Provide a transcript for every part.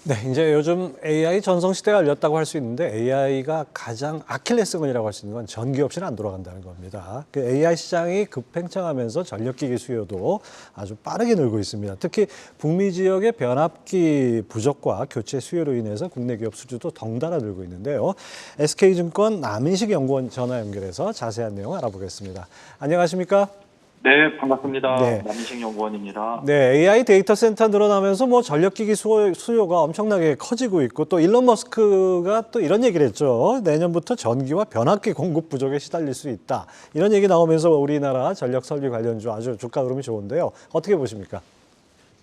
네, 이제 요즘 AI 전성시대가 열렸다고 할 수 있는데 AI가 가장 아킬레스건이라고 할 수 있는 건 전기 없이는 안 돌아간다는 겁니다. 그 AI 시장이 급팽창하면서 전력기기 수요도 아주 빠르게 늘고 있습니다. 특히 북미 지역의 변압기 부족과 교체 수요로 인해서 국내 기업 수주도 덩달아 늘고 있는데요. SK증권 남인식 연구원 전화 연결해서 자세한 내용 알아보겠습니다. 안녕하십니까? 네, 반갑습니다. 네. 남인식 연구원입니다. 네, AI 데이터 센터 늘어나면서 뭐 전력기기 수요가 엄청나게 커지고 있고 또 일론 머스크가 또 이런 얘기를 했죠. 내년부터 전기와 변압기 공급 부족에 시달릴 수 있다. 이런 얘기 나오면서 우리나라 전력 설비 관련주 아주 주가 흐름이 좋은데요. 어떻게 보십니까?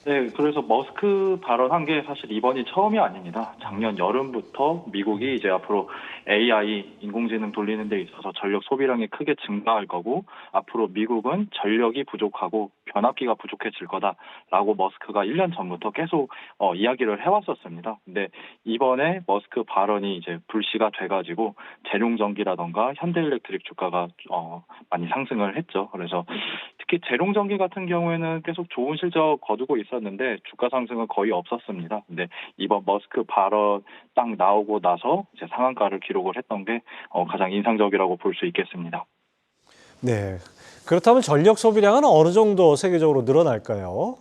네, 그래서 머스크 발언한 게 사실 이번이 처음이 아닙니다. 작년 여름부터 미국이 이제 앞으로 AI, 인공지능 돌리는 데 있어서 전력 소비량이 크게 증가할 거고, 앞으로 미국은 전력이 부족하고 변압기가 부족해질 거다라고 머스크가 1년 전부터 계속 이야기를 해왔었습니다. 근데 이번에 머스크 발언이 이제 불씨가 돼가지고 재룡전기라던가 현대일렉트릭 주가가 많이 상승을 했죠. 그래서 특히 재룡전기 같은 경우에는 계속 좋은 실적 거두고 있었는데 주가 상승은 거의 없었습니다. 근데 이번 머스크 발언 딱 나오고 나서 이제 상한가를 기록을 했던 게 가장 인상적이라고 볼 수 있겠습니다. 네. 그렇다면 전력 소비량은 어느 정도 세계적으로 늘어날까요?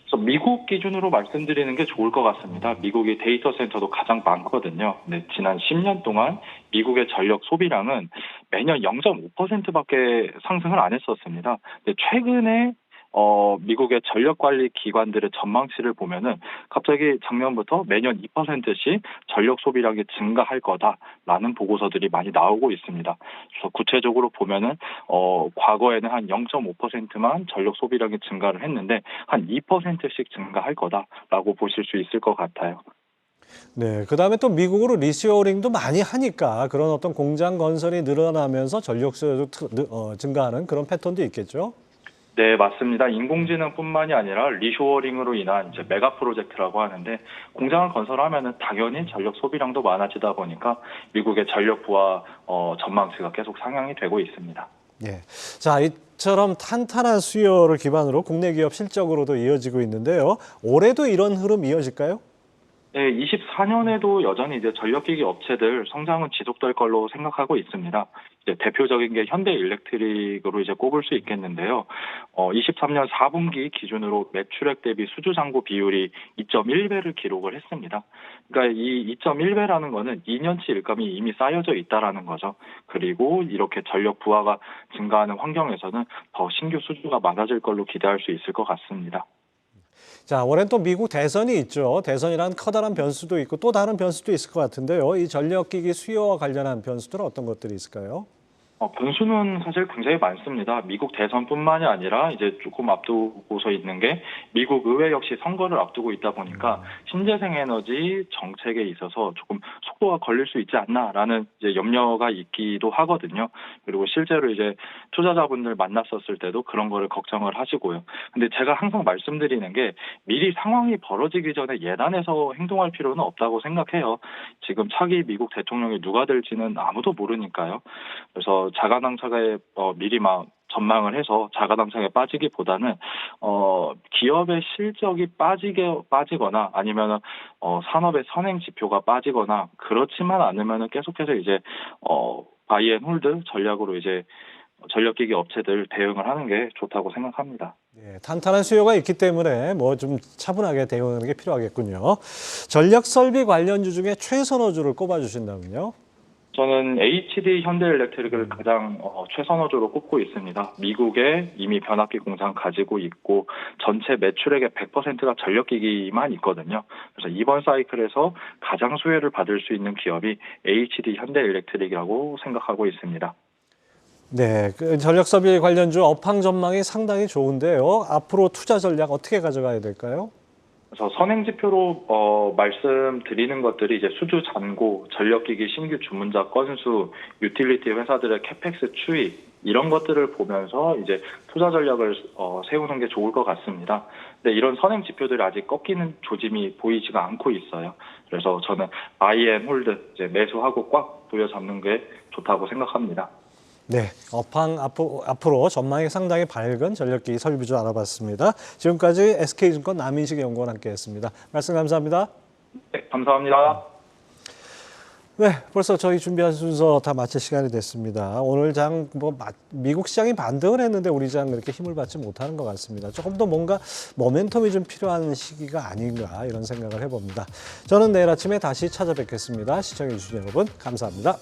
그래서 미국 기준으로 말씀드리는 게 좋을 것 같습니다. 미국의 데이터 센터도 가장 많거든요. 근데 지난 10년 동안 미국의 전력 소비량은 매년 0.5%밖에 상승을 안 했었습니다. 근데 최근에 미국의 전력 관리 기관들의 전망치를 보면은 갑자기 작년부터 매년 2%씩 전력 소비량이 증가할 거다라는 보고서들이 많이 나오고 있습니다. 그래서 구체적으로 보면은 과거에는 한 0.5%만 전력 소비량이 증가를 했는데 한 2%씩 증가할 거다라고 보실 수 있을 것 같아요. 네. 그다음에 또 미국으로 리시어링도 많이 하니까 그런 어떤 공장 건설이 늘어나면서 전력 수요도 증가하는 그런 패턴도 있겠죠? 네, 맞습니다. 인공지능뿐만이 아니라 리쇼어링으로 인한 이제 메가 프로젝트라고 하는데 공장을 건설하면은 당연히 전력 소비량도 많아지다 보니까 미국의 전력 부하 전망치가 계속 상향이 되고 있습니다. 예. 자, 이처럼 탄탄한 수요를 기반으로 국내 기업 실적으로도 이어지고 있는데요. 올해도 이런 흐름 이어질까요? 네, 24년에도 여전히 이제 전력기기 업체들 성장은 지속될 걸로 생각하고 있습니다. 이제 대표적인 게 현대일렉트릭으로 이제 꼽을 수 있겠는데요. 23년 4분기 기준으로 매출액 대비 수주 잔고 비율이 2.1배를 기록을 했습니다. 그러니까 이 2.1배라는 거는 2년치 일감이 이미 쌓여져 있다라는 거죠. 그리고 이렇게 전력 부하가 증가하는 환경에서는 더 신규 수주가 많아질 걸로 기대할 수 있을 것 같습니다. 자, 올해는 또 미국 대선이 있죠. 대선이란 커다란 변수도 있고 또 다른 변수도 있을 것 같은데요. 이 전력기기 수요와 관련한 변수들은 어떤 것들이 있을까요? 변수는 사실 굉장히 많습니다. 미국 대선뿐만이 아니라 이제 조금 앞두고서 있는 게 미국 의회 역시 선거를 앞두고 있다 보니까 신재생 에너지 정책에 있어서 조금 속도가 걸릴 수 있지 않나라는 이제 염려가 있기도 하거든요. 그리고 실제로 이제 투자자분들 만났었을 때도 그런 거를 걱정을 하시고요. 근데 제가 항상 말씀드리는 게 미리 상황이 벌어지기 전에 예단해서 행동할 필요는 없다고 생각해요. 지금 차기 미국 대통령이 누가 될지는 아무도 모르니까요. 그래서 자가당착에 미리 막 전망을 해서 자가당착에 빠지기보다는 기업의 실적이 빠지거나 아니면은 산업의 선행 지표가 빠지거나 그렇지만 않으면은 계속해서 이제 바이 앤 홀드 전략으로 이제 전력기기 업체들 대응을 하는 게 좋다고 생각합니다. 네, 탄탄한 수요가 있기 때문에 뭐 좀 차분하게 대응하는 게 필요하겠군요. 전력 설비 관련주 중에 최선호주를 꼽아주신다면요? 저는 HD 현대일렉트릭을 가장 최선호주로 꼽고 있습니다. 미국에 이미 변압기 공장 가지고 있고 전체 매출액의 100%가 전력기기만 있거든요. 그래서 이번 사이클에서 가장 수혜를 받을 수 있는 기업이 HD 현대일렉트릭이라고 생각하고 있습니다. 네, 그 전력 설비 관련주 업황 전망이 상당히 좋은데요. 앞으로 투자 전략 어떻게 가져가야 될까요? 그래서 선행 지표로 말씀드리는 것들이 이제 수주 잔고, 전력기기 신규 주문자 건수, 유틸리티 회사들의 캐펙스 추이 이런 것들을 보면서 이제 투자 전략을 세우는 게 좋을 것 같습니다. 근데 이런 선행 지표들이 아직 꺾이는 조짐이 보이지가 않고 있어요. 그래서 저는 바이 앤 홀드 이제 매수하고 꽉 부여잡는 게 좋다고 생각합니다. 네, 업황 앞으로 전망이 상당히 밝은 전력기기 설비주 알아봤습니다. 지금까지 SK증권 남인식 연구원 함께했습니다. 말씀 감사합니다. 감사합니다. 네, 벌써 저희 준비한 순서 다 마칠 시간이 됐습니다. 오늘 장 미국 시장이 반등을 했는데 우리 장 그렇게 힘을 받지 못하는 것 같습니다. 조금 더 뭔가 모멘텀이 좀 필요한 시기가 아닌가 이런 생각을 해봅니다. 저는 내일 아침에 다시 찾아뵙겠습니다. 시청해 주신 여러분 감사합니다.